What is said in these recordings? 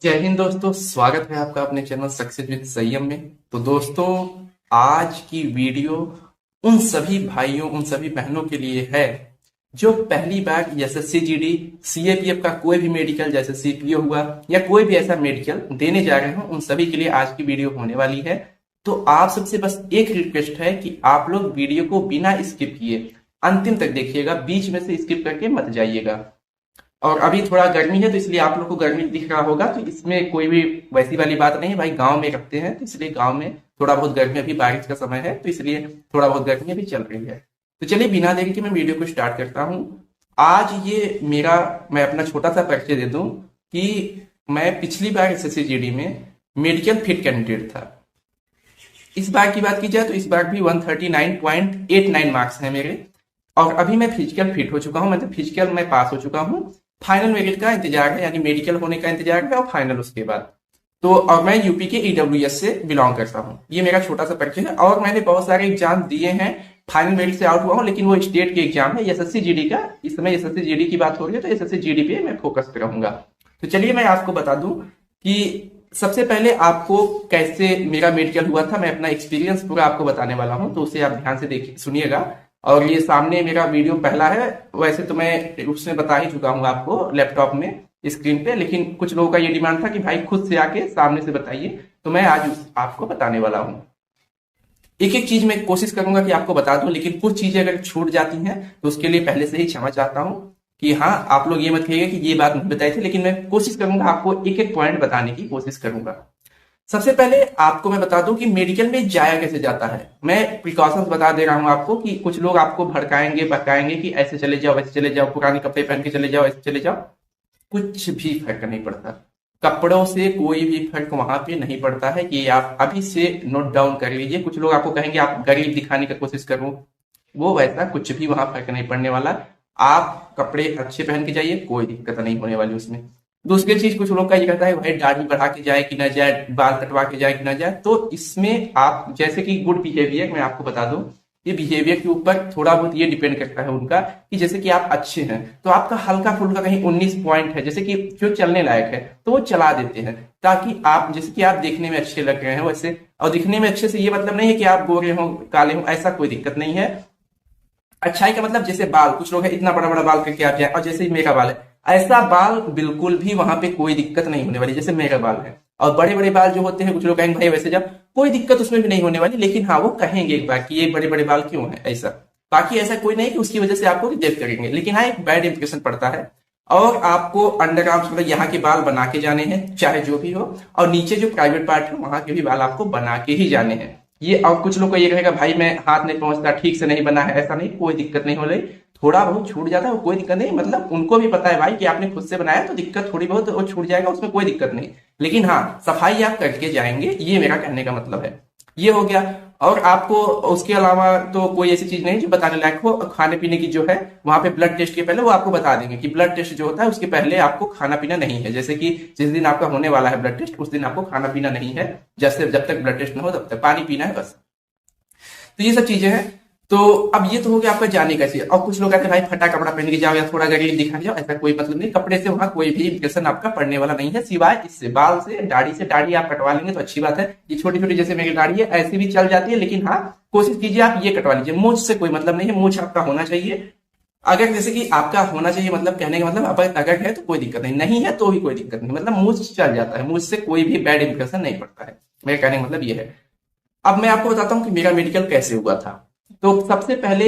जय हिंद दोस्तों, स्वागत है आपका अपने चैनल सक्सेस विद संयम में। तो दोस्तों, आज की वीडियो उन सभी भाइयों उन सभी बहनों के लिए है जो पहली बार एसएससी जीडी सीएपीएफ का कोई भी मेडिकल जैसे सीपीओ हुआ या कोई भी ऐसा मेडिकल देने जा रहे हो। उन सभी के लिए आज की वीडियो होने वाली है। तो आप सबसे बस एक रिक्वेस्ट है कि आप लोग वीडियो को बिना स्किप किए अंतिम तक देखिएगा, बीच में से स्किप करके मत जाइएगा। और अभी थोड़ा गर्मी है तो इसलिए आप लोग को गर्मी दिख रहा होगा, तो इसमें कोई भी वैसी वाली बात नहीं है भाई। गांव में रखते हैं तो इसलिए गांव में थोड़ा बहुत गर्मी, अभी बारिश का समय है तो इसलिए थोड़ा बहुत गर्मी अभी चल रही है। तो चलिए बिना देरी के मैं वीडियो को स्टार्ट करता हूँ। आज ये मैं अपना छोटा सा परिचय दे दूं कि मैं पिछली बार एसएससी जीडी में मेडिकल फिट कैंडिडेट था। इस बार की बात की जाए तो इस बार भी 139.89 मार्क्स हैं मेरे। और अभी मैं फिजिकल फिट हो चुका हूँ, मतलब फिजिकल मैं पास हो चुका हूँ। फाइनल मेरिट का इंतजार है, यानी मेडिकल होने का इंतजार है और फाइनल उसके बाद। तो और मैं यूपी के ईडब्ल्यूएस से बिलोंग करता हूँ। ये मेरा छोटा सा परिचय है। और मैंने बहुत सारे एग्जाम दिए हैं, फाइनल मेरिट से आउट हुआ हूँ, लेकिन वो स्टेट के एग्जाम है एसएससी जीडी का। इस समय एसएससी जीडी की बात हो रही है तो एसएससी जीडी पे मैं फोकस रहूंगा। तो चलिए मैं आपको बता दूं कि सबसे पहले आपको कैसे मेरा मेडिकल हुआ था। मैं अपना एक्सपीरियंस पूरा आपको बताने वाला हूँ, तो उसे आप ध्यान से देखिए, सुनिएगा। और ये सामने मेरा वीडियो पहला है, वैसे तो मैं उसमें बता ही चुका हूँ आपको लैपटॉप में स्क्रीन पे, लेकिन कुछ लोगों का ये डिमांड था कि भाई खुद से आके सामने से बताइए, तो मैं आज आपको बताने वाला हूँ। एक एक चीज मैं कोशिश करूंगा कि आपको बता दूं, लेकिन कुछ चीजें अगर छूट जाती हैं तो उसके लिए पहले से ही क्षमा चाहता हूँ कि हाँ, आप लोग ये मत कहिएगा कि ये बात नहीं बताई थी, लेकिन मैं कोशिश करूंगा आपको एक एक पॉइंट बताने की कोशिश करूंगा। सबसे पहले आपको मैं बता दूं कि मेडिकल में जाया कैसे जाता है। मैं प्रिकॉशंस बता दे रहा हूं आपको कि कुछ लोग आपको भड़काएंगे बहकाएंगे कि ऐसे चले जाओ, वैसे चले जाओ, पुराने कपड़े पहन के चले जाओ, ऐसे चले जाओ। कुछ भी फर्क नहीं पड़ता, कपड़ों से कोई भी फर्क वहां पे नहीं पड़ता है। कि आप अभी से नोट डाउन कर लीजिए। कुछ लोग आपको कहेंगे आप गरीब दिखाने की कोशिश करो, वो वैसा कुछ भी वहां फर्क नहीं पड़ने वाला। आप कपड़े अच्छे पहन के जाइए, कोई दिक्कत नहीं होने वाली उसमें। दूसरी चीज, कुछ लोग का ये कहता है भाई दाढ़ी बढ़ा के जाए कि ना जाए, बाल कटवा के जाए कि ना जाए। तो इसमें आप जैसे कि गुड बिहेवियर, मैं आपको बता दूं, ये बिहेवियर के ऊपर थोड़ा बहुत ये डिपेंड करता है उनका, कि जैसे कि आप अच्छे हैं तो आपका हल्का फुल्का कहीं 19 पॉइंट है, जैसे कि जो चलने लायक है तो वो चला देते हैं, ताकि आप जैसे कि आप देखने में अच्छे लग रहे हैं वैसे। और दिखने में अच्छे से ये मतलब नहीं है कि आप गोरे हो काले हो, ऐसा कोई दिक्कत नहीं है। अच्छाई का मतलब जैसे बाल, कुछ लोग है इतना बड़ा बड़ा बाल करके आप जाए, और जैसे मेरा बाल है ऐसा बाल, बिल्कुल भी वहां पे कोई दिक्कत नहीं होने वाली, जैसे मेरा बाल है। और बड़े बड़े बाल जो होते हैं, कुछ लोग कहेंगे भाई वैसे जब, कोई दिक्कत उसमें भी नहीं होने वाली, लेकिन हाँ वो कहेंगे एक बार कि ये बड़े बड़े बाल क्यों है ऐसा। बाकी ऐसा कोई नहीं कि उसकी वजह से आपको रिजेक्ट करेंगे, लेकिन हाँ एक बैड इंप्रेशन पड़ता है। और आपको अंडर आर्म्स मतलब यहाँ के बाल बना के जाने हैं, चाहे जो भी हो। और नीचे जो प्राइवेट पार्ट है वहां के भी बाल आपको बना के ही जाने हैं। ये, और कुछ लोग को ये कहेगा भाई मैं हाथ नहीं पहुंचता, ठीक से नहीं बना है, ऐसा नहीं, कोई दिक्कत नहीं हो रही। थोड़ा बहुत छूट जाता है वो कोई दिक्कत नहीं, मतलब उनको भी पता है भाई कि आपने खुद से बनाया तो दिक्कत थोड़ी बहुत वो छूट जाएगा, उसमें कोई दिक्कत नहीं। लेकिन हाँ, सफाई आप करके जाएंगे, ये मेरा कहने का मतलब है। ये हो गया। और आपको उसके अलावा तो कोई ऐसी चीज नहीं जो बताने लायक हो। खाने पीने की जो है वहां पे ब्लड टेस्ट के पहले वो आपको बता देंगे कि ब्लड टेस्ट जो होता है उसके पहले आपको खाना पीना नहीं है। जैसे कि जिस दिन आपका होने वाला है ब्लड टेस्ट, उस दिन आपको खाना पीना नहीं है, जैसे जब तक ब्लड टेस्ट ना हो तब तक पानी पीना है बस। तो ये सब चीजें हैं। तो अब ये तो हो गया आपका जाने का चीज। और कुछ लोग कहते हैं भाई फटा कपड़ा पहन के जाओ या थोड़ा गरीब दिखा जाओ, ऐसा कोई मतलब नहीं। कपड़े से वहां कोई भी इंप्रेशन आपका पड़ने वाला नहीं है, सिवाय इससे बाल से, दाढ़ी से। दाढ़ी आप कटवा लेंगे तो अच्छी बात है, ये छोटी छोटी जैसे मेरी दाढ़ी है ऐसी भी चल जाती है, लेकिन हाँ कोशिश कीजिए आप ये कटवा लीजिए। मूंछ से कोई मतलब नहीं है, मूंछ आपका होना चाहिए। अगर जैसे कि आपका होना चाहिए, मतलब कहने का मतलब अगर है तो कोई दिक्कत नहीं, नहीं है तो भी कोई दिक्कत नहीं, मतलब मूंछ चल जाता है, मूंछ से कोई भी बैड इंप्रेशन नहीं पड़ता है। मेरे कहने का मतलब ये है। अब मैं आपको बताता हूँ कि मेरा मेडिकल कैसे हुआ था। तो सबसे पहले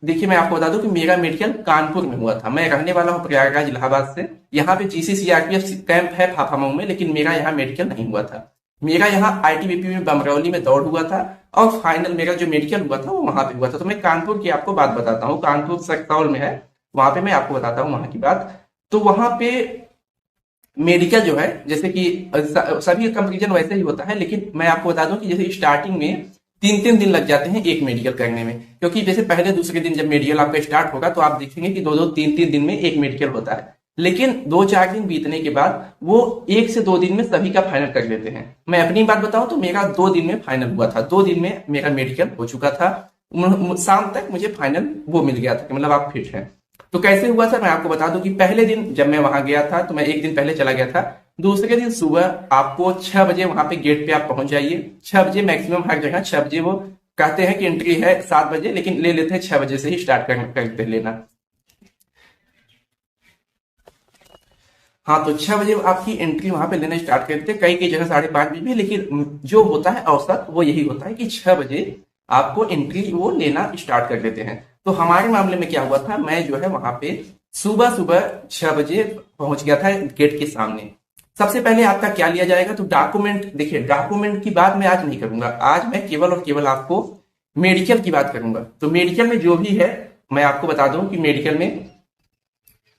देखिए मैं आपको बता दूं कि मेरा मेडिकल कानपुर में हुआ था। मैं रहने वाला हूँ प्रयागराज इलाहाबाद से। यहाँ पे जीसीसीआरपीएफ कैंप है फाफामऊ में, लेकिन मेरा यहाँ मेडिकल नहीं हुआ था। मेरा यहाँ आईटीबीपी में बमरौली में दौड़ हुआ था, और फाइनल मेरा जो मेडिकल हुआ था वो वहां पे हुआ था। तो मैं कानपुर की आपको बात बताता हूँ, कानपुर सक्सौल में है, वहां पे मैं आपको बताता हूँ वहां की बात। तो वहां पे मेडिकल जो है, जैसे कि सभी कंपेरिजन वैसे ही होता है, लेकिन मैं आपको बता दूं कि जैसे स्टार्टिंग में 3-3 दिन लग जाते हैं एक मेडिकल करने में। क्योंकि जैसे पहले दूसरे दिन जब मेडिकल आपका स्टार्ट होगा तो आप देखेंगे कि 2-2, 3-3 दिन में एक मेडिकल होता है। लेकिन 2-4 दिन बीतने के बाद वो 1 से 2 दिन में सभी का फाइनल कर लेते हैं। मैं अपनी बात बताऊं तो मेरा 2 दिन में फाइनल हुआ था, 2 दिन में मेरा मेडिकल हो चुका था। शाम तक मुझे फाइनल वो मिल गया था कि मतलब आप फिट हैं। तो कैसे हुआ था मैं आपको बता दूं कि पहले दिन जब मैं वहां गया था तो मैं एक दिन पहले चला गया था। दूसरे दिन सुबह आपको 6 बजे वहां पे गेट पे आप पहुंच जाइए। 6 बजे मैक्सिमम हर जगह 6 बजे, वो कहते हैं कि एंट्री है 7 बजे, लेकिन ले लेते हैं 6 बजे से ही स्टार्ट करते लेना। हाँ, तो 6 बजे आपकी एंट्री वहां पे लेना स्टार्ट करते हैं। कई कई जगह 5:30 बजे भी, लेकिन जो होता है औसत वो यही होता है कि 6 बजे आपको एंट्री वो लेना स्टार्ट कर देते हैं। तो हमारे मामले में क्या हुआ था, मैं जो है वहां पे सुबह सुबह 6 बजे पहुंच गया था गेट के सामने। सबसे पहले आपका क्या लिया जाएगा, तो डॉक्यूमेंट। देखिए, डॉक्यूमेंट की बात मैं आज नहीं करूंगा, आज मैं केवल और केवल आपको मेडिकल की बात करूंगा। तो मेडिकल में जो भी है मैं आपको बता दूं कि मेडिकल में,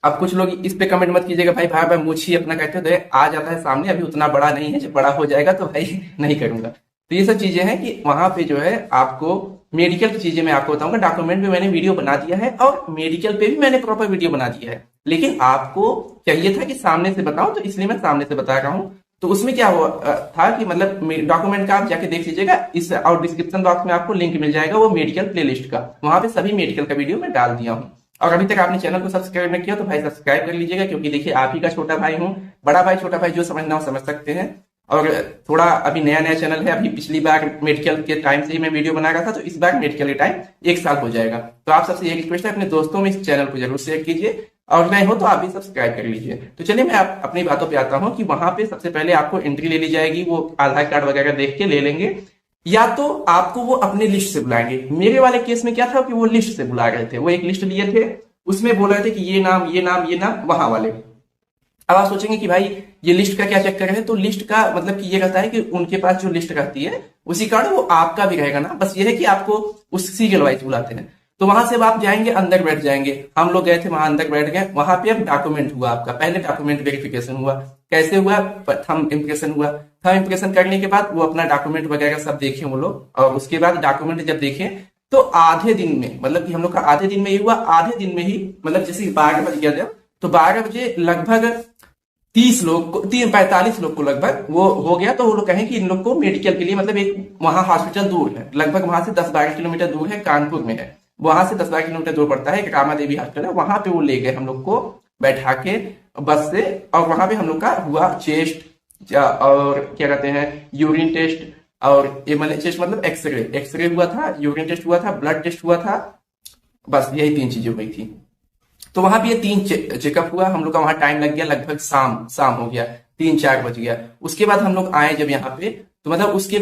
अब कुछ लोग इस पे कमेंट मत कीजिएगा भाई भाई भाई मुझ ही अपना कहते हो, तो आ जाता है सामने, अभी उतना बड़ा नहीं है, जब बड़ा हो जाएगा तो भाई नहीं करूंगा। तो ये सब चीजें हैं कि वहां पे जो है आपको मेडिकल की चीजें मैं आपको बताऊंगा। डॉक्यूमेंट पे मैंने वीडियो बना दिया है और मेडिकल पे भी मैंने प्रॉपर वीडियो बना दिया है, लेकिन आपको चाहिए था कि सामने से बताऊं, तो इसलिए मैं सामने से बता रहा हूं। तो उसमें क्या हुआ था कि मतलब डॉक्यूमेंट का आप जाके देख लीजिएगा, इस और डिस्क्रिप्शन बॉक्स में आपको लिंक मिल जाएगा वो मेडिकल प्लेलिस्ट का, वहां पे सभी मेडिकल का वीडियो मैं डाल दिया हूँ। और अभी तक आपने चैनल को सब्सक्राइब नहीं किया तो भाई सब्सक्राइब कर लीजिएगा, क्योंकि देखिए आप ही का छोटा भाई हूँ। बड़ा भाई छोटा भाई जो समझना हो समझ सकते हैं। और थोड़ा अभी नया नया चैनल है, अभी पिछली बार मेडिकल के टाइम से ही मैं वीडियो बना रहा था, तो इस बार मेडिकल के टाइम 1 साल हो जाएगा। तो आप सबसे एक रिक्वेस्ट है, अपने दोस्तों में इस चैनल को जरूर शेयर कीजिए, और नए हो तो आप भी सब्सक्राइब कर लीजिए। तो चलिए मैं अपनी बातों पे आता हूँ कि वहां पे सबसे पहले आपको एंट्री ले ली जाएगी, वो आधार कार्ड वगैरह देख के ले लेंगे, या तो आपको वो अपने लिस्ट से बुलाएंगे। मेरे वाले केस में क्या था कि वो लिस्ट से बुला रहे थे, वो एक लिस्ट लिए थे, उसमें बोल रहे थे कि ये नाम ये नाम ये नाम वहां वाले। अब आप सोचेंगे कि भाई ये लिस्ट का क्या चक्कर है, तो लिस्ट का मतलब कि ये कहता है कि उनके पास जो लिस्ट रहती है उसी कार्ड वो आपका भी रहेगा ना, बस ये है कि आपको उस सीरियल वाइज बुलाते हैं। तो वहां से अब आप जाएंगे, अंदर बैठ जाएंगे। हम लोग गए थे वहां, अंदर बैठ गए। वहां पे अब डॉक्यूमेंट हुआ आपका, पहले डॉक्यूमेंट वेरिफिकेशन हुआ। कैसे हुआ, थंब इम्प्रेशन हुआ। थंब इम्प्रेशन करने के बाद वो अपना डॉक्यूमेंट वगैरह सब देखे वो लोग, और उसके बाद डॉक्यूमेंट जब देखे तो आधे दिन में, मतलब कि हम लोग का आधे दिन में ही हुआ। आधे दिन में ही मतलब जैसे 12 बज गया जब, तो 12 बजे लगभग 30 लोग को, 45 लोग को लगभग वो हो गया। तो वो लोग कहें कि इन लोग को मेडिकल के लिए, मतलब एक वहां हॉस्पिटल दूर है, लगभग वहां से 10-12 किलोमीटर दूर है, कानपुर में है, वहां से 10-12 किलोमीटर दूर पड़ता है, एक रामा देवी हॉस्पिटल है, वहां पे वो ले गए हम लोग को बैठा के बस से। और वहां पे हम लोग का हुआ चेस्ट, और क्या कहते हैं यूरिन टेस्ट, और ये मतलब चेस्ट मतलब एक्सरे हुआ था, यूरिन टेस्ट हुआ था, ब्लड टेस्ट हुआ था, बस यही 3 चीजें हुई थी। तो वहां पे ये 3 चेकअप हुआ। हम लोग का वहां टाइम लग गया, लगभग शाम हो गया, 3-4 बज गया। उसके बाद हम लोग आए जब यहाँ पे, तो मतलब उसके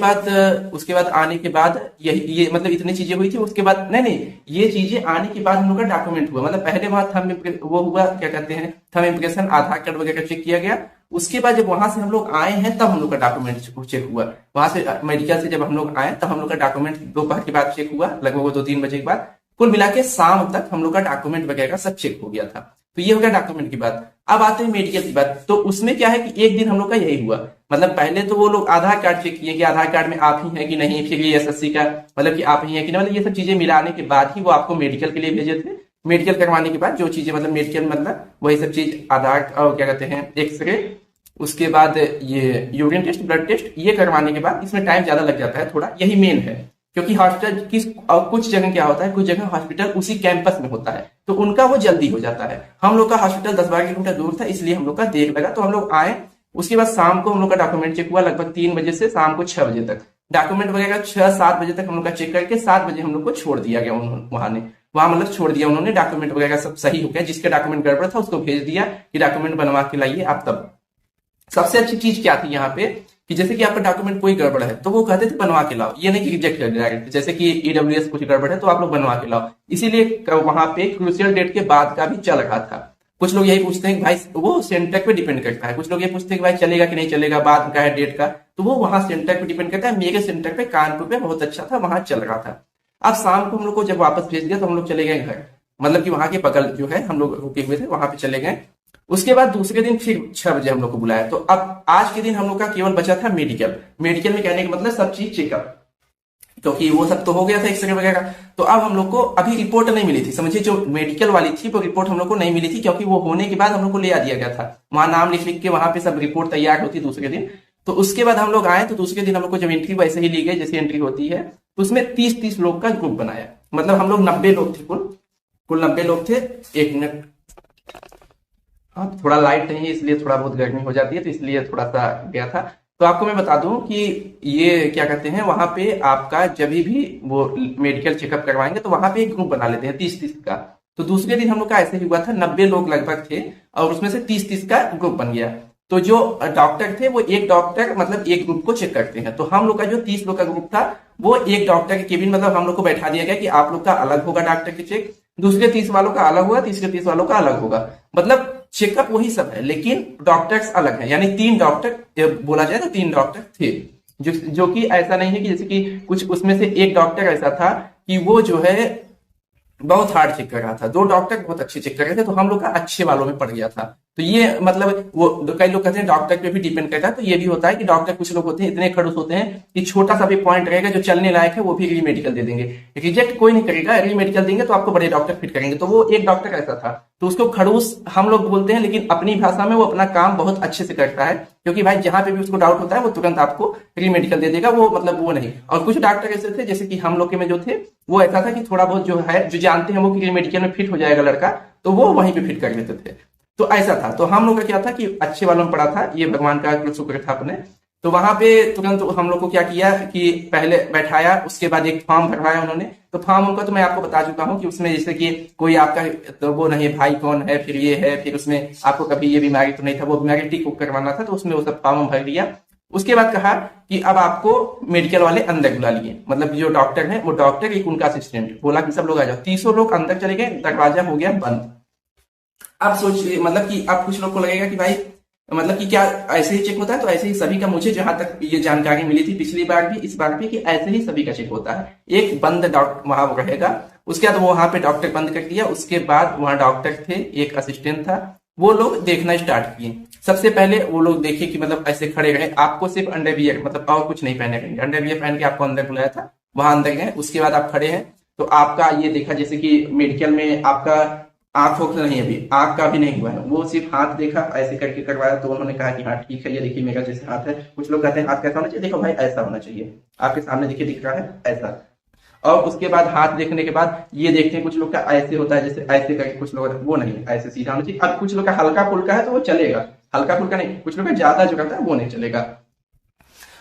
बाद आने के बाद ये मतलब इतनी चीजें हुई थी। उसके बाद नहीं, ये चीजें आने के बाद हम लोग का डॉक्यूमेंट हुआ। मतलब पहले वहां थंब वो हुआ, क्या कहते हैं थंब इम्प्रेशन, आधार कार्ड वगैरह चेक किया गया। उसके बाद जब वहां से हम लोग आए हैं तब हम लोग का डॉक्यूमेंट चेक हुआ। वहां से मेडिकल से जब हम लोग आए तब हम लोग का डॉक्यूमेंट दोपहर के बाद चेक हुआ, लगभग 2-3 बजे के बाद। कुल मिला के शाम तक हम लोग का डॉक्यूमेंट वगैरह सब चेक हो गया था। तो ये हो गया डॉक्यूमेंट की बात। अब आते हैं मेडिकल की बात। तो उसमें क्या है कि एक दिन हम लोग का यही हुआ, मतलब पहले तो वो लोग आधार कार्ड चेक किए कि आधार कार्ड में आप ही हैं कि नहीं, फिर ये एसएससी का मतलब कि आप ही हैं कि नहीं, मतलब ये सब चीजें मिलाने के बाद ही वो आपको मेडिकल के लिए भेजे थे। मेडिकल करवाने के बाद जो चीजें मतलब मेडिकल मतलब वही सब चीज, आधार और क्या कहते हैं एक्सरे, उसके बाद ये यूरिन टेस्ट, ब्लड टेस्ट, ये करवाने के बाद इसमें टाइम ज्यादा लग जाता है थोड़ा, यही मेन है। क्योंकि हॉस्पिटल कुछ जगह क्या होता है, कुछ जगह हॉस्पिटल उसी कैंपस में होता है, तो उनका वो जल्दी हो जाता है। हम लोग का हॉस्पिटल 10-12 किलोमीटर दूर था, इसलिए हम लोग का देर लगा। तो हम लोग आए, उसके बाद शाम को हम लोग का डॉक्यूमेंट चेक हुआ, लगभग 3 बजे से शाम को 6 बजे तक। डॉक्यूमेंट वगैरह 6-7 बजे तक हम लोग का चेक करके 7 बजे हम लोग को छोड़ दिया गया वहां मतलब छोड़ दिया उन्होंने। डॉक्यूमेंट वगैरह सब सही हो गया, जिसके डॉक्यूमेंट गड़बड़ था उसको भेज दिया कि डॉक्यूमेंट बनवा के लाइए आप। तब सबसे अच्छी चीज क्या थी यहाँ पे कि जैसे कि आपका डॉक्यूमेंट कोई गड़बड़ है तो वो कहते थे बनवा के लाओ, ये नहीं कि रिजेक्ट कर दिया गया। जैसे कि ईडब्ल्यूएस कुछ गड़बड़ है तो आप लोग बनवा के लाओ, इसीलिए वहां पे क्रूशियल डेट के बाद का भी चल रहा था। कुछ लोग यही पूछते हैं कि भाई वो सेंटर पे डिपेंड करता है, कुछ लोग ये पूछते हैं कि भाई चलेगा कि नहीं चलेगा, बाद का है डेट का, तो वो वहां सेंटर पे डिपेंड करता है। मेरे सेंटर पे कानपुर पे बहुत अच्छा था, वहां चल रहा था। अब शाम को हम लोग को जब वापस भेज दिया तो हम लोग चले गए घर, मतलब कि वहां के बगल जो है हम लोग रुके हुए थे वहां पे चले गए। उसके बाद दूसरे दिन फिर 6 बजे हम लोग को बुलाया। तो अब आज के दिन हम लोग का केवल बचा था मेडिकल। मेडिकल में कहने का मतलब सब चीज चेकअप, क्योंकि वो सब तो हो गया था एक्सरे वगैरह। तो अब हम लोग को अभी रिपोर्ट नहीं मिली थी, समझिए जो मेडिकल वाली थी वो रिपोर्ट हम लोग को नहीं मिली थी, क्योंकि वो होने के बाद हम लोग को ले आ दिया गया था। वहां नाम लिख के वहां पे सब रिपोर्ट तैयार होती दूसरे दिन। तो उसके बाद हम लोग आए, तो दूसरे दिन हम लोग को जब एंट्री वैसे ही ली गई जैसे एंट्री होती है, तो उसमें 30-30 लोग का ग्रुप बनाया। मतलब हम लोग 90 लोग थे, कुल 90 लोग थे। 1 मिनट, अब थोड़ा लाइट नहीं है इसलिए थोड़ा बहुत गर्मी हो जाती है, तो इसलिए थोड़ा सा गया था। तो आपको मैं बता दूं कि ये क्या कहते हैं, वहां पे आपका जब भी वो मेडिकल चेकअप करवाएंगे तो वहां पे एक ग्रुप बना लेते हैं 30-30 का। तो दूसरे दिन हम लोग का ऐसे ही हुआ था, 90 लोग लगभग थे और उसमें से 30-30 का ग्रुप बन गया। तो जो डॉक्टर थे वो एक डॉक्टर मतलब एक ग्रुप को चेक करते हैं। तो हम लोग का जो 30 लोग का ग्रुप था वो एक डॉक्टर के केबिन, मतलब हम लोग को बैठा दिया गया कि आप लोग का अलग होगा डॉक्टर की चेक, दूसरे 30 वालों का अलग होगा, तीसरे 30 वालों का अलग होगा। मतलब चेकअप वही सब है लेकिन डॉक्टर्स अलग है, यानी 3 डॉक्टर बोला जाए तो 3 डॉक्टर थे। जो कि ऐसा नहीं है कि जैसे कि कुछ उसमें से एक डॉक्टर ऐसा था कि वो जो है बहुत हार्ड चेक कर रहा था, 2 डॉक्टर बहुत अच्छे चेक कर रहे थे, तो हम लोग का अच्छे वालों में पड़ गया था। तो ये मतलब वो कई लोग कहते हैं डॉक्टर पे भी डिपेंड करता है, तो ये भी होता है कि डॉक्टर कुछ लोग होते हैं इतने खड़ूस होते हैं कि छोटा सा भी पॉइंट रहेगा जो चलने लायक है वो भी री मेडिकल दे देंगे, रिजेक्ट कोई नहीं करेगा, री मेडिकल देंगे तो आपको बड़े डॉक्टर फिट करेंगे। तो वो एक डॉक्टर ऐसा था, तो उसको खड़ूस हम लोग बोलते हैं, लेकिन अपनी भाषा में वो अपना काम बहुत अच्छे से करता है, क्योंकि भाई जहां पे भी उसको डाउट होता है वो तुरंत आपको री मेडिकल दे देगा, वो मतलब वो नहीं। और कुछ डॉक्टर ऐसे थे जैसे कि हम लोग के में जो थे वो ऐसा था कि थोड़ा बहुत जो है जो जानते हैं वो कि मेडिकल में फिट हो जाएगा लड़का, तो वो वहीं पे फिट कर लेते थे। तो ऐसा था, तो हम लोग का क्या था कि अच्छे वालों में पड़ा था, ये भगवान का शुक्र था अपने। तो वहां पे तुरंत हम लोग को क्या किया कि पहले बैठाया, उसके बाद एक फॉर्म भरवाया उन्होंने। तो फॉर्म उनका तो मैं आपको बता चुका हूँ कि उसमें जैसे कि कोई आपका तो वो नहीं है, भाई कौन है, फिर ये है, फिर उसमें आपको कभी ये बीमारी तो नहीं था, वो बीमारी टिक करवाना था, तो उसमें वो सब फॉर्म भर दिया। उसके बाद कहा कि अब आपको मेडिकल वाले अंदर बुला लिए, मतलब जो डॉक्टर है वो डॉक्टर एक उनका असिस्टेंट, बोला कि सब लोग आ जाओ। 300 लोग अंदर चले गए, दरवाजा हो गया बंद। आप सोचिए मतलब कि आप कुछ लोग को लगेगा कि भाई मतलब कि क्या ऐसे ही चेक होता है, तो ऐसे ही सभी का, मुझे जहां तक ये जानकारी मिली थी पिछली बार भी इस बार भी, कि ऐसे ही सभी का चेक होता है। एक बंद डॉक्टर वहां रहेगा, उसके बाद वहां पे डॉक्टर बंद कर दिया, उसके बाद वहां डॉक्टर थे, एक असिस्टेंट था, वो लोग देखना स्टार्ट किए। सबसे पहले वो लोग देखे कि मतलब ऐसे खड़े रहे, आपको सिर्फ अंडरवियर मतलब और कुछ नहीं पहने रहेंगे, अंडरवियर पहन के आपको अंदर बुलाया था, वहां अंदर गए। उसके बाद आप खड़े हैं तो आपका ये देखा, जैसे कि मेडिकल में आपका आंखों का नहीं, अभी आंख का भी नहीं हुआ है, वो सिर्फ हाथ देखा, ऐसे करके करवाया। तो उन्होंने कहा कि हाँ ठीक है, ये देखिए मेरा जैसे हाथ है। कुछ लोग कहते हैं हाथ कैसा होना चाहिए, देखो भाई ऐसा होना चाहिए, आपके सामने देखिए दिख रहा है ऐसा। और उसके बाद हाथ देखने के बाद ये देखते हैं कुछ लोग का ऐसे होता है, जैसे ऐसे करके, कुछ लोग वो नहीं ऐसे सीधा होना चाहिए। अब कुछ लोग का हल्का फुल्का है तो वो चलेगा, हल्का फुल्का नहीं, कुछ लोग का ज्यादा जो करता है वो नहीं चलेगा।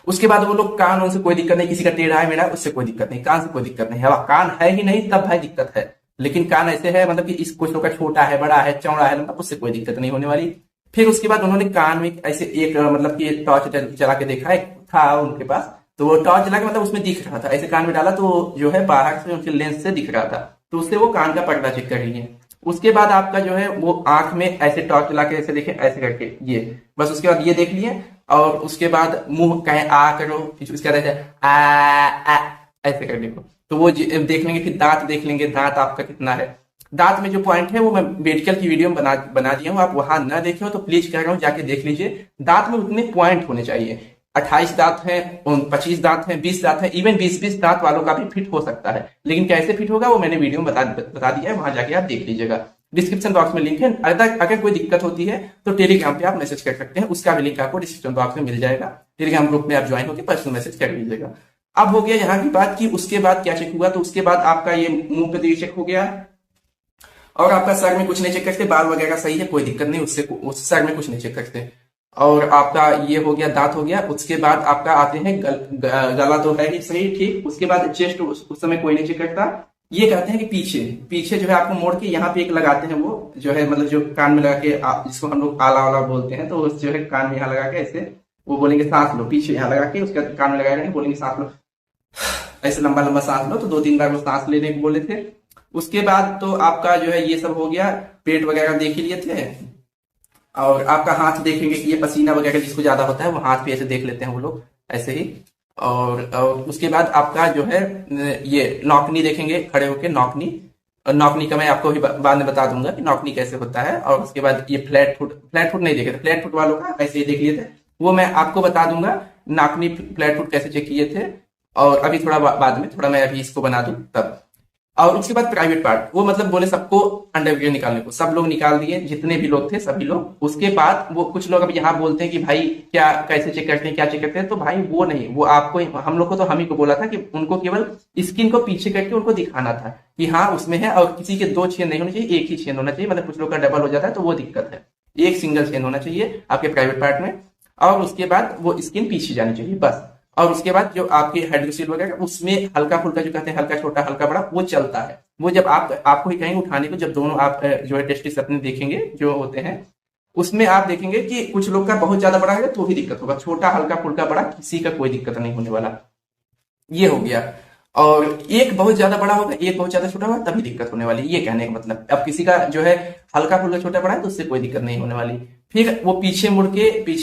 उसके बाद वो लोग कान उनसे कोई दिक्कत नहीं, किसी का टेढ़ा है मेरा उससे कोई दिक्कत नहीं, कान से कोई दिक्कत नहीं है, कान है ही नहीं तब भाई दिक्कत है। लेकिन कान ऐसे है मतलब कि इस कुछ लोग का छोटा है, बड़ा है, चौड़ा है, मतलब उससे कोई दिक्कत नहीं होने वाली। फिर उसके बाद उन्होंने कान में ऐसे एक मतलब कि टॉर्च चला के देखा, एक था उनके पास, तो वो टॉर्च चला के मतलब उसमें दिख रहा था, ऐसे कान में डाला तो जो है बाहर से उनके लेंस से दिख रहा था, तो उससे वो कान का पर्दा चेक कर रही है। उसके बाद आपका जो है वो आंख में ऐसे टॉर्च चला के ऐसे देखे, ऐसे करके ये बस, उसके बाद ये देख लिए। और उसके बाद मुंह कहे आ करो, उसके बाद ऐसे आ ऐसे करने को, तो वो देख लेंगे। फिर दांत देख लेंगे, दांत आपका कितना है। दांत में जो पॉइंट है वो मैं मेडिकल की वीडियो में बना दिया हूँ, आप वहां ना देखे हो तो प्लीज कह रहा हूँ जाके देख लीजिए। दांत में उतने पॉइंट होने चाहिए, 28 दांत हैं, 25 दांत हैं, 20 दांत हैं, इवन 20-20 दांत वालों का भी फिट हो सकता है। लेकिन कैसे फिट होगा वो मैंने वीडियो में बता दिया है, वहां जाके आप देख लीजिएगा। डिस्क्रिप्शन बॉक्स में लिंक है, अगर कोई दिक्कत होती है तो टेलीग्राम पे आप मैसेज कर सकते हैं, उसका भी लिंक आपको डिस्क्रिप्शन बॉक्स में मिल जाएगा। टेलीग्राम ग्रुप में आप ज्वाइन होकर पर्सनल मैसेज कर लीजिएगा। अब हो गया यहाँ की बात कि उसके बाद क्या चेक हुआ, तो उसके बाद आपका ये मुंह पे तो ये चेक हो गया, और आपका सर में कुछ नहीं चेक करते, बाल वगैरह सही है, कोई दिक्कत नहीं, उससे उस सर में कुछ नहीं चेक करते। और आपका ये हो गया, दांत हो गया। उसके बाद आपका आते हैं गला तो है ही सही ठीक। उसके बाद चेस्ट उस समय कोई नहीं चेक करता। ये कहते हैं कि पीछे पीछे जो है आपको मोड़ के यहाँ पे एक लगाते हैं, वो जो है मतलब जो कान में लगा के जिसको हम लोग आला वाला बोलते हैं, तो उस जो है कान में यहाँ लगा के ऐसे वो बोलेंगे सांस लो, पीछे यहाँ लगा के उसके कान में लगाएंगे, बोलेंगे सांस लो, ऐसे लंबा लंबा सांस लो। तो 2-3 बार वो सांस लेने को बोले थे। उसके बाद तो आपका जो है ये सब हो गया, पेट वगैरह देख ही लिए थे। और आपका हाथ देखेंगे कि ये पसीना वगैरह जिसको ज्यादा होता है वो हाथ पे ऐसे देख लेते हैं वो लोग ऐसे ही। और उसके बाद आपका जो है ये नौकनी देखेंगे खड़े होके, नौकनी। और नौकनी का मैं आपको भी बाद में बता दूंगा कि नौकनी कैसे होता है। और उसके बाद ये फ्लैट फुट नहीं देखे थे, फ्लैट फुट वालों का ऐसे ही देख लिए थे, वो मैं आपको बता दूंगा नौकनी फ्लैट फुट कैसे चेक किए थे। और अभी थोड़ा बाद में, थोड़ा मैं अभी इसको बना दूं तब। और उसके बाद प्राइवेट पार्ट, वो मतलब बोले सबको अंडरवियर निकालने को, सब लोग निकाल दिए जितने भी लोग थे सभी लोग। उसके बाद वो कुछ लोग अब यहाँ बोलते हैं कि भाई क्या कैसे चेक करते हैं, क्या चेक करते हैं, तो भाई वो नहीं, वो आपको हम लोग को तो हम ही को बोला था कि उनको केवल स्किन को पीछे करके उनको दिखाना था कि हाँ उसमें है, और किसी के 2 छेद नहीं होने चाहिए, एक ही छेद होना चाहिए, मतलब कुछ लोग का डबल हो जाता है तो वो दिक्कत है। एक सिंगल चेन होना चाहिए आपके प्राइवेट पार्ट में, और उसके बाद वो स्किन पीछे जानी चाहिए बस। और उसके बाद जो आपकी हाइड्रोसील वगैरह उसमें हल्का फुल्का जो कहते हैं हल्का छोटा हल्का बड़ा वो चलता है, वो जब आपको ही कहेंगे उठाने को, जब दोनों आप जो है टेस्टिस अपने देखेंगे जो होते हैं उसमें आप देखेंगे कि कुछ लोग का बहुत ज्यादा बड़ा है तो भी दिक्कत होगा, छोटा हल्का फुल्का बड़ा किसी का कोई दिक्कत नहीं होने वाला। ये हो गया। और एक बहुत ज्यादा बड़ा होगा एक बहुत ज्यादा छोटा होगा तभी दिक्कत होने वाली, ये कहने का मतलब। अब किसी का जो है हल्का फुल्का छोटा बड़ा है तो उससे कोई दिक्कत नहीं होने वाली। फिर वो पीछे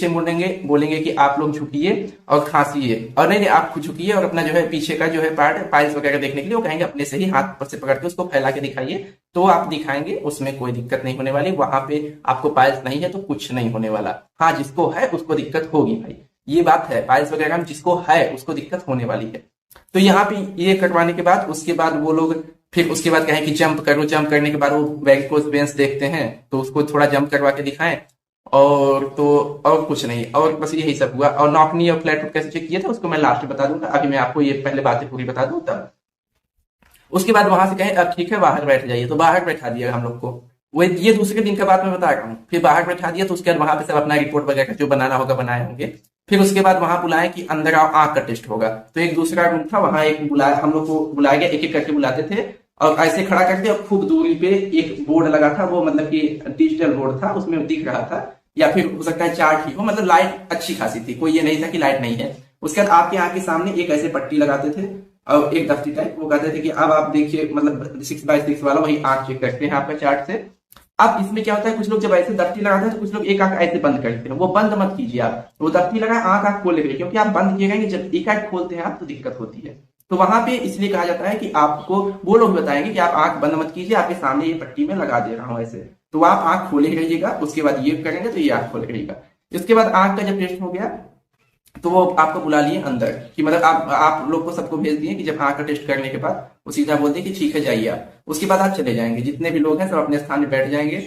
मुड़ेंगे, बोलेंगे कि आप लोग झुकिए और खांसिए, और नहीं आप खुद झुकिए और अपना जो है पीछे का जो है पार्ट पाइल्स वगैरह देखने के लिए वो कहेंगे अपने से ही हाथ पर से पकड़ के उसको फैला के दिखाइए, तो आप दिखाएंगे, उसमें कोई दिक्कत नहीं होने वाली। वहां पे आपको पाइल्स नहीं है तो कुछ नहीं होने वाला। हाँ, जिसको है उसको दिक्कत होगी भाई, ये बात है, पाइल्स वगैरह में जिसको है उसको दिक्कत होने वाली है। तो यहाँ पे ये करवाने के बाद उसके बाद वो लोग फिर उसके बाद कहें कि जंप करो, जंप करने के बाद वो वेरिकोस वेन्स देखते हैं तो उसको थोड़ा जंप करवा के दिखाएं, और तो और कुछ नहीं, और बस यही सब हुआ। और नॉकनी और फ्लैट फुट कैसे चेक किया था उसको मैं लास्ट में बता दूंगा, अभी मैं आपको ये पहले बातें पूरी बता दूं तब। उसके बाद वहां से कहें अब ठीक है बाहर बैठ जाइए, तो बाहर बैठा दिया हम लोग को। वो ये दूसरे दिन का बात मैं बता रहा हूँ। फिर बाहर बैठा दिया तो उसके बाद वहां पे सब अपना रिपोर्ट वगैरह जो बनाना होगा बनाए होंगे। फिर उसके बाद वहां बुलाए कि अंदर आओ आंख का टेस्ट होगा, तो एक दूसरा रूम था वहां एक बुलाया, हम लोग को बुलाया गया, एक एक करके बुलाते थे और ऐसे खड़ा करके, और खूब दूरी पे एक बोर्ड लगा था, वो मतलब कि डिजिटल बोर्ड था, उसमें दिख रहा था, या फिर हो सकता है चार्ट ही हो, मतलब लाइट अच्छी खासी थी, कोई ये नहीं था कि लाइट नहीं है। उसके बाद आपके आंख के सामने एक ऐसे पट्टी लगाते थे और एक दफ्ती टाइप, वो कहते थे कि अब आप देखिए, मतलब 6x6 वाला वही आंख चेक करते हैं आपका चार्ट से। अब इसमें क्या होता है, कुछ लोग जब ऐसे दफ्ती लगाते हैं तो कुछ लोग एक आंख ऐसे बंद करते हैं, वो बंद मत कीजिए आप, वो दफ्ती लगा आंख आप खोले रहिए, क्योंकि आप बंद किए गए जब एक आंख खोलते हैं आप तो दिक्कत होती है। तो वहां पे इसलिए कहा जाता है कि आपको वो लोग बताएंगे कि आप आंख बंद मत कीजिए, आपके सामने ये पट्टी में लगा दे रहा हूं ऐसे, तो आप आंख खोले रहिएगा, उसके बाद ये करेंगे तो ये आंख खोले रहिएगा। इसके बाद आंख का जब टेस्ट हो गया तो वो आपको बुला लिए अंदर, कि मतलब आप लोग को सबको भेज दिए कि जब आंख का टेस्ट करने के बाद वो सीधा बोलते कि ठीक है जाइए आप, उसके बाद आप चले जाएंगे, जितने भी लोग हैं सब अपने स्थान में बैठ जाएंगे।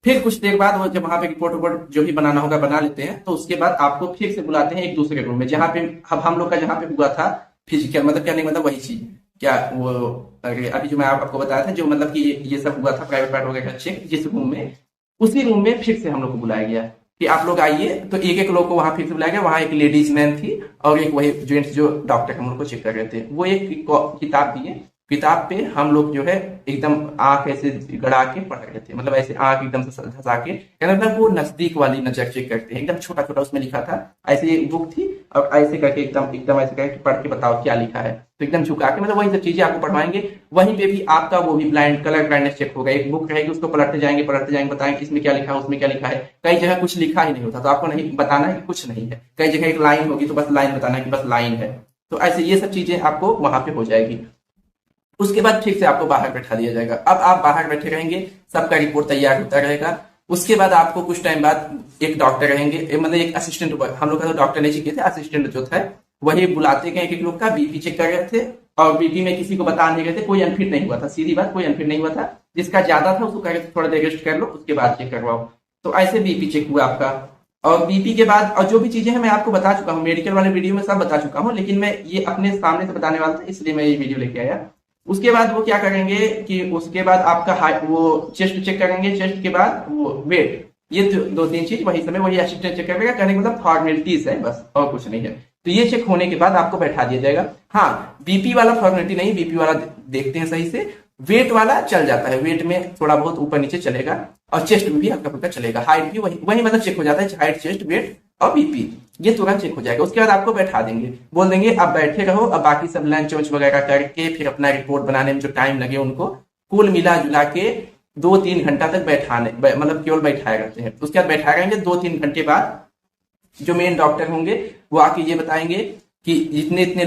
फिर कुछ देर बाद वो जब वहां पे रिपोर्ट वोपोर्ट जो भी बनाना होगा बना लेते हैं, तो उसके बाद आपको फिर से बुलाते हैं एक दूसरे रूम में, जहाँ पे अब हम लोग का जहाँ पे हुआ था फिजिकल, मतलब क्या नहीं, मतलब वही चीज क्या वो अभी जो मैं आपको बताया था, जो मतलब कि ये सब हुआ था प्राइवेट पार्ट वगैरह चेक जिस रूम में, उसी रूम में फिर से हम लोग को बुलाया गया कि आप लोग आइए। तो एक एक लोग को वहां फिर से बुलाया गया, वहां एक लेडीज मैन थी और एक वही जेंट्स जो डॉक्टर हम लोग को चेक कर रहे थे, वो एक किताब दिए, किताब पे हम लोग जो है एकदम आंख ऐसे गड़ा के पढ़ रहे थे, मतलब ऐसे आंख एकदम से धसा के, मतलब वो नजदीक वाली नजर चेक करते हैं, एकदम छोटा छोटा उसमें लिखा था, ऐसे एक बुक थी और ऐसे करके एकदम एकदम ऐसे करके पढ़ के बताओ क्या लिखा है, तो एकदम झुका के, मतलब वही सब चीजें आपको पढ़वाएंगे। वहीं पे भी आपका वो भी ब्लाइंड कलर ब्लाइंडनेस चेक होगा, एक बुक रहेगी उसको पलटते जाएंगे बताएंगे इसमें क्या लिखा है उसमें क्या लिखा है, कई जगह कुछ लिखा ही नहीं होता तो आपको नहीं बताना है कि कुछ नहीं है, कई जगह एक लाइन होगी तो बस लाइन बताना है कि बस लाइन है, तो ऐसे ये सब चीजें आपको वहां पे हो जाएगी। उसके बाद ठीक से आपको बाहर बैठा दिया जाएगा। अब आप बाहर बैठे रहेंगे, सबका रिपोर्ट तैयार होता रहेगा। उसके बाद आपको कुछ टाइम बाद एक डॉक्टर रहेंगे, मतलब एक असिस्टेंट, हम लोग का तो डॉक्टर नहीं चाहिए थे, असिस्टेंट जो था वही बुलाते गए, एक एक लोग का बीपी चेक कर रहे थे, और बीपी में किसी को बता नहीं रहे थे, कोई अनफिट नहीं हुआ था, सीधी बात कोई अनफिट नहीं हुआ था, जिसका ज्यादा था उसको कह रहे थे थोड़ा देर रेस्ट कर लो उसके बाद चेक करवाओ। तो ऐसे बीपी चेक हुआ आपका, और बीपी के बाद और जो भी चीजें हैं मैं आपको बता चुका हूँ, मेडिकल वाले वीडियो में सब बता चुका हूँ, लेकिन मैं ये अपने सामने से बताने वाला था इसलिए मैं ये वीडियो लेके आया। उसके बाद वो क्या करेंगे कि उसके बाद आपका वो चेस्ट चेक करेंगे, चेस्ट के बाद वो वेट, ये दो तीन चीज वही समय वही असिस्टेंट चेक करेगा, कहने का मतलब फॉर्मेलिटीज है बस और कुछ नहीं है। तो ये चेक होने के बाद आपको बैठा दिया जाएगा। हाँ, बीपी वाला फॉर्मेलिटी नहीं, बीपी वाला देखते हैं सही से, वेट वाला चल जाता है, वेट में थोड़ा बहुत ऊपर नीचे चलेगा और चेस्ट में भी हल्का फुल्का चलेगा, हाइट भी वही मतलब चेक हो जाता है, हाइट चेस्ट वेट और बीपी ये तुरंत चेक हो जाएगा। उसके बाद आपको बैठा देंगे, बोल देंगे अब बैठे रहो, अब बाकी सब लंच वंच वगैरह करके फिर अपना रिपोर्ट बनाने में जो टाइम लगे उनको कुल मिला जुला के 2-3 घंटा तक बैठाने, मतलब केवल बैठाए रहते हैं। उसके बाद बैठा रहेंगे, 2-3 घंटे बाद जो मेन डॉक्टर होंगे वो आके ये बताएंगे कि जितने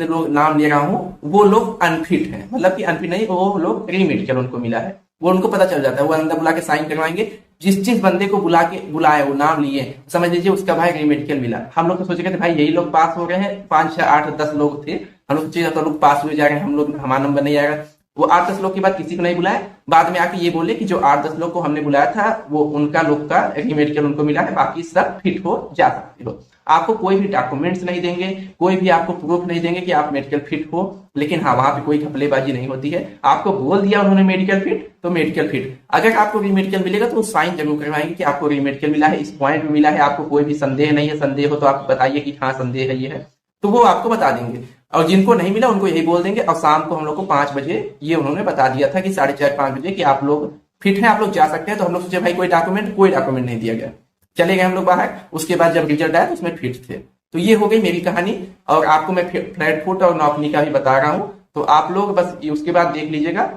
लोग नाम ले रहा हूँ वो लोग अनफिट हैं, मतलब कि अनफिट नहीं, वो लोग रीमेडिकल उनको मिला है, वो उनको पता चल जाता है, वो अंदर बुला के साइन करवाएंगे, जिस बंदे को बुलाए वो नाम लिए, समझ लीजिए उसका भाई रीमेडिकल मिला। हम लोग तो सोचे थे भाई यही लोग पास हो रहे हैं, 5, 6, 8, 10 लोग थे, हम लोग सोचे तो लोग पास हुए जा रहे हैं, हम लोग हमारा नंबर नहीं आएगा। वो 8-10 लोग के बाद किसी को नहीं बुलाए, बाद में आके ये बोले कि जो 8-10 लोग को हमने बुलाया था वो उनका लोग का मेडिकल उनको मिला है, बाकी सब फिट हो जा सकते हो। आपको कोई भी डॉक्यूमेंट्स नहीं देंगे, कोई भी आपको प्रूफ नहीं देंगे कि आप मेडिकल फिट हो, लेकिन हाँ वहां पे कोई घपलेबाजी नहीं होती है। आपको बोल दिया उन्होंने मेडिकल फिट तो मेडिकल फिट। अगर आपको रीमेडिकल मिलेगा तो साइन जरूर करवाएंगे कि आपको रीमेडिकल मिला है, इस पॉइंट में मिला है, आपको कोई भी संदेह नहीं है, संदेह हो तो आप बताइए कि हाँ संदेह है ये है, तो वो आपको बता देंगे। और जिनको नहीं मिला उनको यही बोल देंगे। और शाम को हम लोग को 5 बजे ये उन्होंने बता दिया था कि 4:30-5 बजे कि आप लोग फिट हैं, आप लोग जा सकते हैं। तो हम लोग सोचे भाई कोई डॉक्यूमेंट नहीं दिया गया, चले गए हम लोग बाहर। उसके बाद जब रिजल्ट आया तो उसमें फिट थे। तो ये हो गई मेरी कहानी, और आपको मैं फ्लैट फुट और नौकरी का भी बता रहा हूँ, तो आप लोग बस उसके बाद देख लीजिएगा।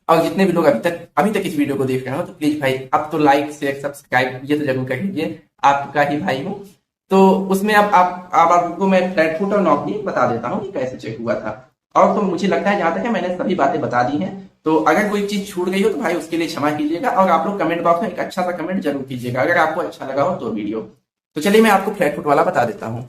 और जितने भी लोग अभी तक इस वीडियो को देख रहे हो तो प्लीज भाई अब तो लाइक शेयर सब्सक्राइब ये तो जरूर कर लीजिए, आपका ही भाई हूँ। तो उसमें अब आपको मैं फ्लैट फुट और नौकरी बता देता हूँ कि कैसे चेक हुआ था। और तो मुझे लगता है जहां तक है मैंने सभी बातें बता दी हैं। तो अगर कोई चीज छूट गई हो तो भाई उसके लिए क्षमा कीजिएगा, और आप लोग कमेंट बॉक्स में एक अच्छा सा कमेंट जरूर कीजिएगा अगर आपको अच्छा लगा हो तो वीडियो। तो चलिए मैं आपको फ्लैट फुट वाला बता देता हूँ।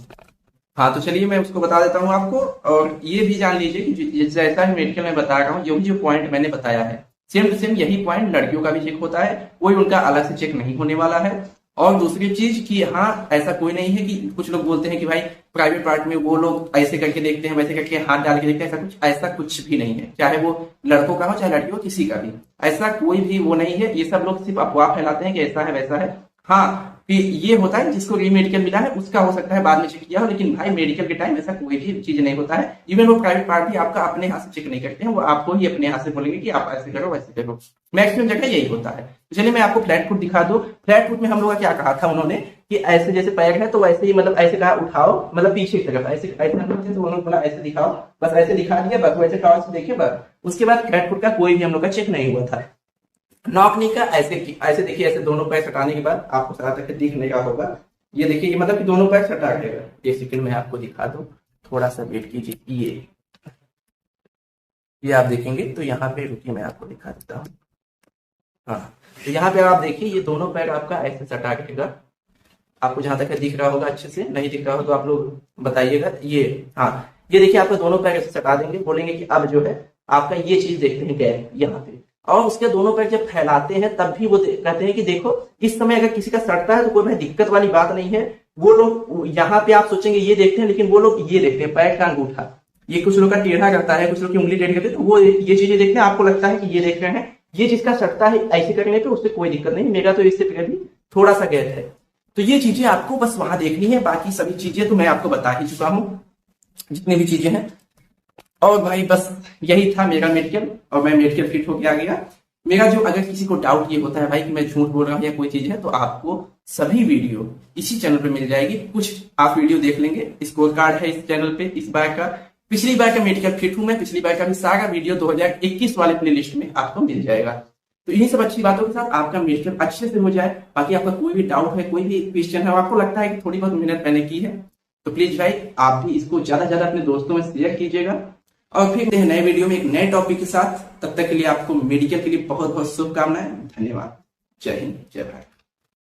हाँ तो चलिए मैं उसको बता देता हूँ आपको। और ये भी जान लीजिए कि जैसा भी मेडिकल में बता रहा हूँ, जो पॉइंट मैंने बताया है सेम टू सेम यही पॉइंट लड़कियों का भी चेक होता है, कोई उनका अलग से चेक नहीं होने वाला है। और दूसरी चीज कि हाँ ऐसा कोई नहीं है कि कुछ लोग बोलते हैं कि भाई प्राइवेट पार्ट में वो लोग ऐसे करके देखते हैं, वैसे करके हाथ डाल के देखते हैं, ऐसा कुछ भी नहीं है। चाहे वो लड़कों का हो चाहे लड़कियों, किसी का भी ऐसा कोई भी वो नहीं है। ये सब लोग सिर्फ अफवाह फैलाते हैं कि ऐसा है वैसा है। हाँ ये होता है जिसको रीमेडिकल मिला है उसका हो सकता है बाद में चेक किया हो, लेकिन भाई मेडिकल के टाइम ऐसा कोई भी चीज नहीं होता है। इवन वो प्राइवेट पार्ट भी आपका अपने हाथ से चेक नहीं करते हैं, वो आपको ही अपने हाथ से बोलेंगे कि आप ऐसे करो वैसे करो। मैक्सिमम जगह यही होता है। तो चलिए मैं आपको फ्लैट फुट दिखा दूं। फ्लैट फुट में हम लोग का क्या कहा था उन्होंने कि ऐसे जैसे पैर है तो वैसे ही मतलब ऐसे कहा उठाओ, मतलब पीछे की तरफ ऐसे ऐसे तो उन्होंने बोला ऐसे दिखाओ, बस ऐसे दिखा दिया, बस वैसे टॉर्च से देखिए बस। उसके बाद फ्लैट फुट का कोई भी हम लोग का चेक नहीं हुआ था। नॉकनी का ऐसे देखिए, ऐसे दोनों पैर सटाने के बाद आपको सारा तक दिखने का होगा। ये देखिए ये मतलब कि दोनों पैर सटा देगा। एक सेकंड में आपको दिखा दूं, थोड़ा सा वेट कीजिए। ये आप देखेंगे तो यहाँ पे रुकिए मैं आपको दिखा देता हूँ। हाँ तो यहाँ पे आप देखिए ये दोनों पैर आपका ऐसे सटा रहेगा। आपको जहां तक दिख रहा होगा, अच्छे से नहीं दिख रहा हो तो आप लोग बताइएगा। ये हाँ ये देखिए आपका दोनों पैर ऐसे सटा देंगे, बोलेंगे कि अब जो है आपका ये चीज देखते हैं गैप यहाँ पे। और उसके दोनों पैर जब फैलाते हैं तब भी वो कहते हैं कि देखो इस समय अगर किसी का सटता है तो कोई भाई दिक्कत वाली बात नहीं है। वो लोग यहाँ पे आप सोचेंगे ये देखते हैं, लेकिन वो लोग ये देखते हैं पैर का अंगूठा। ये कुछ लोग का टेढ़ा करता है, कुछ लोग की उंगली टेढ़ी करते हैं, तो वो ये चीजें देखते हैं। आपको लगता है कि ये देख रहे हैं, ये जिसका सटता है ऐसे करने पे उससे कोई दिक्कत नहीं, मेरा तो इससे पहले भी थोड़ा सा गैप है। तो ये चीजें आपको बस वहां देखनी है, बाकी सभी चीजें तो मैं आपको बता ही चुका हूँ जितनी भी चीजें हैं। और भाई बस यही था मेरा मेडिकल, और मैं मेडिकल फिट होके आ गया। मेरा जो अगर किसी को डाउट ये होता है भाई कि मैं झूठ बोल रहा हूँ या कोई चीज है, तो आपको सभी वीडियो इसी चैनल पे मिल जाएगी। कुछ आप वीडियो देख लेंगे, स्कोर कार्ड है इस चैनल पे इस बार का, पिछली बार का मेडिकल फिट हूं मैं, पिछली बार का भी सारा वीडियो 2021 वाले प्ले लिस्ट में आपको मिल जाएगा। तो इन्हीं सब अच्छी बातों के साथ आपका मेडिकल अच्छे से हो जाए। बाकी आपका कोई भी डाउट है, कोई भी क्वेश्चन है, आपको लगता है कि थोड़ी बहुत मेहनत मैंने की है, तो प्लीज भाई आप भी इसको ज्यादा ज्यादा अपने दोस्तों में शेयर कीजिएगा। और फिर मिलते हैं नए वीडियो में एक नए टॉपिक के साथ। तब तक के लिए आपको मेडिकल के लिए बहुत बहुत शुभकामनाएं। धन्यवाद। जय हिंद, जय भारत।